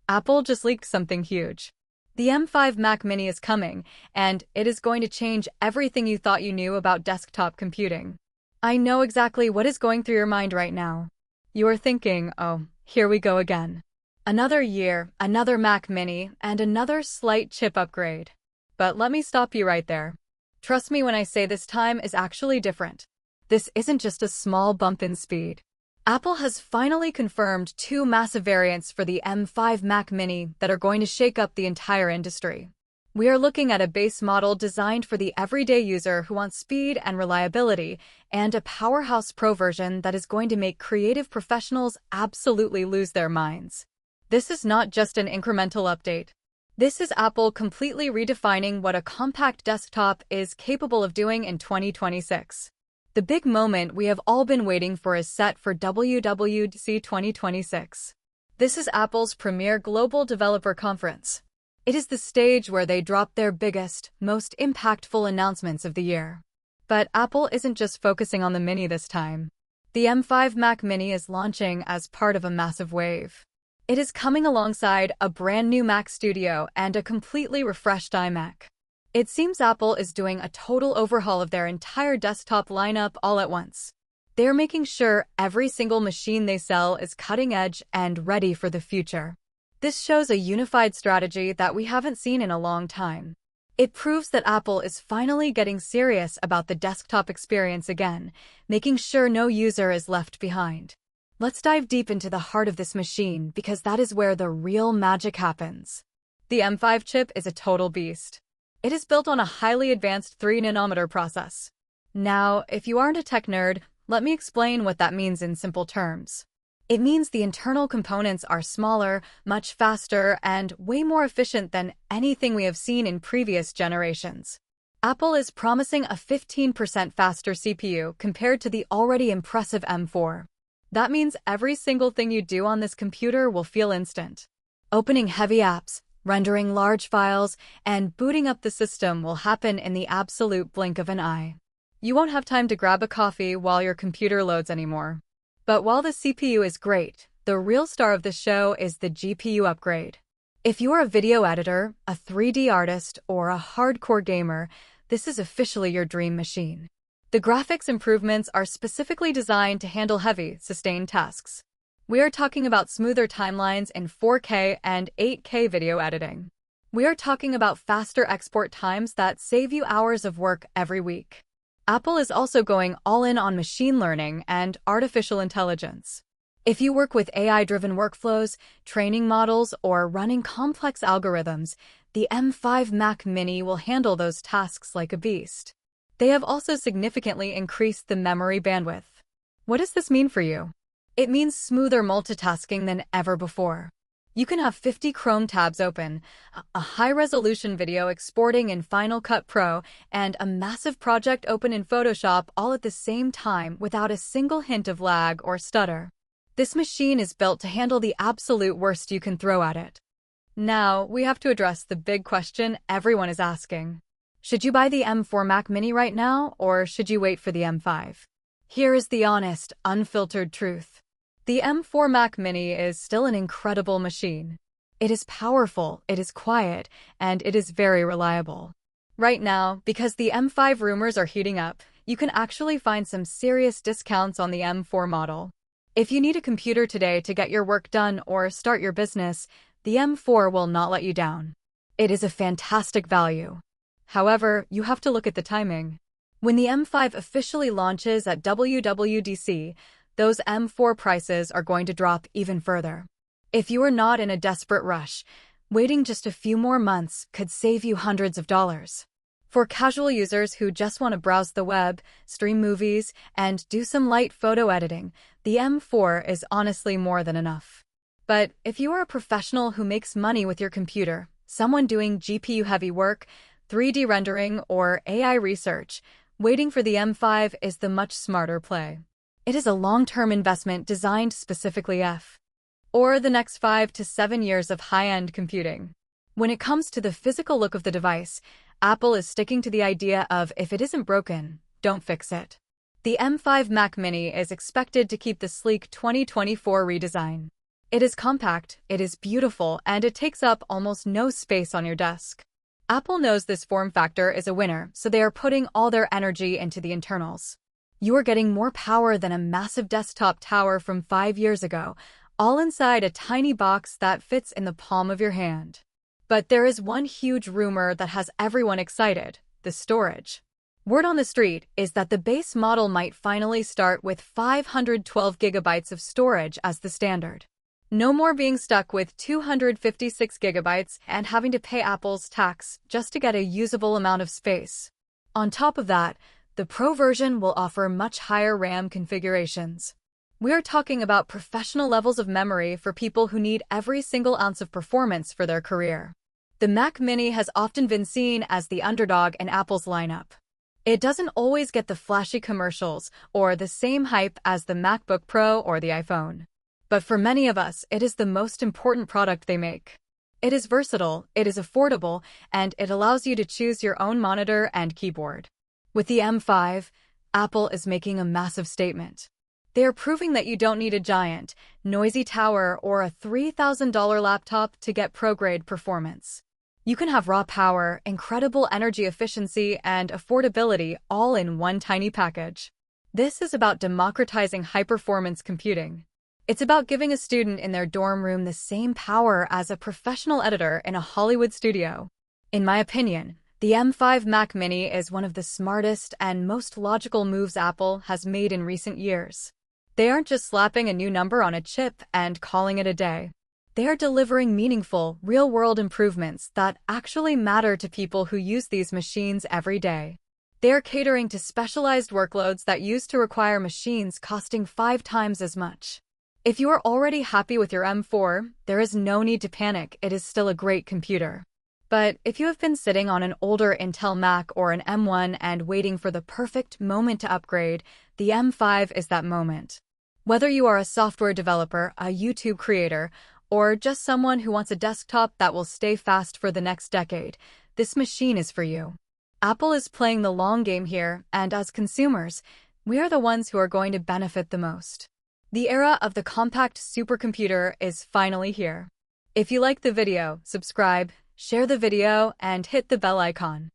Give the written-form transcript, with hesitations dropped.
Apple just leaked something huge. The M5 Mac Mini is coming, and it is going to change everything you thought you knew about desktop computing. I know exactly what is going through your mind right now. You are thinking, oh, here we go again. Another year, another Mac Mini, and another slight chip upgrade. But let me stop you right there. Trust me when I say this time is actually different. This isn't just a small bump in speed. Apple has finally confirmed two massive variants for the M5 Mac Mini that are going to shake up the entire industry. We are looking at a base model designed for the everyday user who wants speed and reliability, and a powerhouse Pro version that is going to make creative professionals absolutely lose their minds. This is not just an incremental update. This is Apple completely redefining what a compact desktop is capable of doing in 2026. The big moment we have all been waiting for is set for WWDC 2026. This is Apple's premier global developer conference. It is the stage where they drop their biggest, most impactful announcements of the year. But Apple isn't just focusing on the Mini this time. The M5 Mac Mini is launching as part of a massive wave. It is coming alongside a brand new Mac Studio and a completely refreshed iMac. It seems Apple is doing a total overhaul of their entire desktop lineup all at once. They're making sure every single machine they sell is cutting edge and ready for the future. This shows a unified strategy that we haven't seen in a long time. It proves that Apple is finally getting serious about the desktop experience again, making sure no user is left behind. Let's dive deep into the heart of this machine because that is where the real magic happens. The M5 chip is a total beast. It is built on a highly advanced 3nm process. Now, if you aren't a tech nerd, let me explain what that means in simple terms. It means the internal components are smaller, much faster, and way more efficient than anything we have seen in previous generations. Apple is promising a 15% faster CPU compared to the already impressive M4. That means every single thing you do on this computer will feel instant. Opening heavy apps, rendering large files, and booting up the system will happen in the absolute blink of an eye. You won't have time to grab a coffee while your computer loads anymore. But while the CPU is great, the real star of the show is the GPU upgrade. If you're a video editor, a 3D artist, or a hardcore gamer, this is officially your dream machine. The graphics improvements are specifically designed to handle heavy, sustained tasks. We are talking about smoother timelines in 4K and 8K video editing. We are talking about faster export times that save you hours of work every week. Apple is also going all in on machine learning and artificial intelligence. If you work with AI-driven workflows, training models, or running complex algorithms, the M5 Mac Mini will handle those tasks like a beast. They have also significantly increased the memory bandwidth. What does this mean for you? It means smoother multitasking than ever before. You can have 50 Chrome tabs open, a high-resolution video exporting in Final Cut Pro, and a massive project open in Photoshop all at the same time without a single hint of lag or stutter. This machine is built to handle the absolute worst you can throw at it. Now, we have to address the big question everyone is asking. Should you buy the M4 Mac Mini right now, or should you wait for the M5? Here is the honest, unfiltered truth. The M4 Mac Mini is still an incredible machine. It is powerful, it is quiet, and it is very reliable. Right now, because the M5 rumors are heating up, you can actually find some serious discounts on the M4 model. If you need a computer today to get your work done or start your business, the M4 will not let you down. It is a fantastic value. However, you have to look at the timing. When the M5 officially launches at WWDC, those M4 prices are going to drop even further. If you are not in a desperate rush, waiting just a few more months could save you hundreds of dollars. For casual users who just want to browse the web, stream movies, and do some light photo editing, the M4 is honestly more than enough. But if you are a professional who makes money with your computer, someone doing GPU-heavy work, 3D rendering, or AI research, waiting for the M5 is the much smarter play. It is a long-term investment designed specifically for the next 5 to 7 years of high-end computing. When it comes to the physical look of the device, Apple is sticking to the idea of if it isn't broken, don't fix it. The M5 Mac Mini is expected to keep the sleek 2024 redesign. It is compact, it is beautiful, and it takes up almost no space on your desk. Apple knows this form factor is a winner, so they are putting all their energy into the internals. You are getting more power than a massive desktop tower from 5 years ago, all inside a tiny box that fits in the palm of your hand. But there is one huge rumor that has everyone excited: the storage. Word on the street is that the base model might finally start with 512 gigabytes of storage as the standard. No more being stuck with 256 gigabytes and having to pay Apple's tax just to get a usable amount of space. On top of that, the Pro version will offer much higher RAM configurations. We are talking about professional levels of memory for people who need every single ounce of performance for their career. The Mac Mini has often been seen as the underdog in Apple's lineup. It doesn't always get the flashy commercials or the same hype as the MacBook Pro or the iPhone. But for many of us, it is the most important product they make. It is versatile, it is affordable, and it allows you to choose your own monitor and keyboard. With the M5, Apple is making a massive statement. They are proving that you don't need a giant, noisy tower or a $3,000 laptop to get pro-grade performance. You can have raw power, incredible energy efficiency, and affordability all in one tiny package. This is about democratizing high-performance computing. It's about giving a student in their dorm room the same power as a professional editor in a Hollywood studio. In my opinion, the M5 Mac Mini is one of the smartest and most logical moves Apple has made in recent years. They aren't just slapping a new number on a chip and calling it a day. They are delivering meaningful, real-world improvements that actually matter to people who use these machines every day. They are catering to specialized workloads that used to require machines costing 5 times as much. If you are already happy with your M4, there is no need to panic, it is still a great computer. But if you have been sitting on an older Intel Mac or an M1 and waiting for the perfect moment to upgrade, the M5 is that moment. Whether you are a software developer, a YouTube creator, or just someone who wants a desktop that will stay fast for the next decade, this machine is for you. Apple is playing the long game here, and as consumers, we are the ones who are going to benefit the most. The era of the compact supercomputer is finally here. If you liked the video, subscribe, share the video, and hit the bell icon.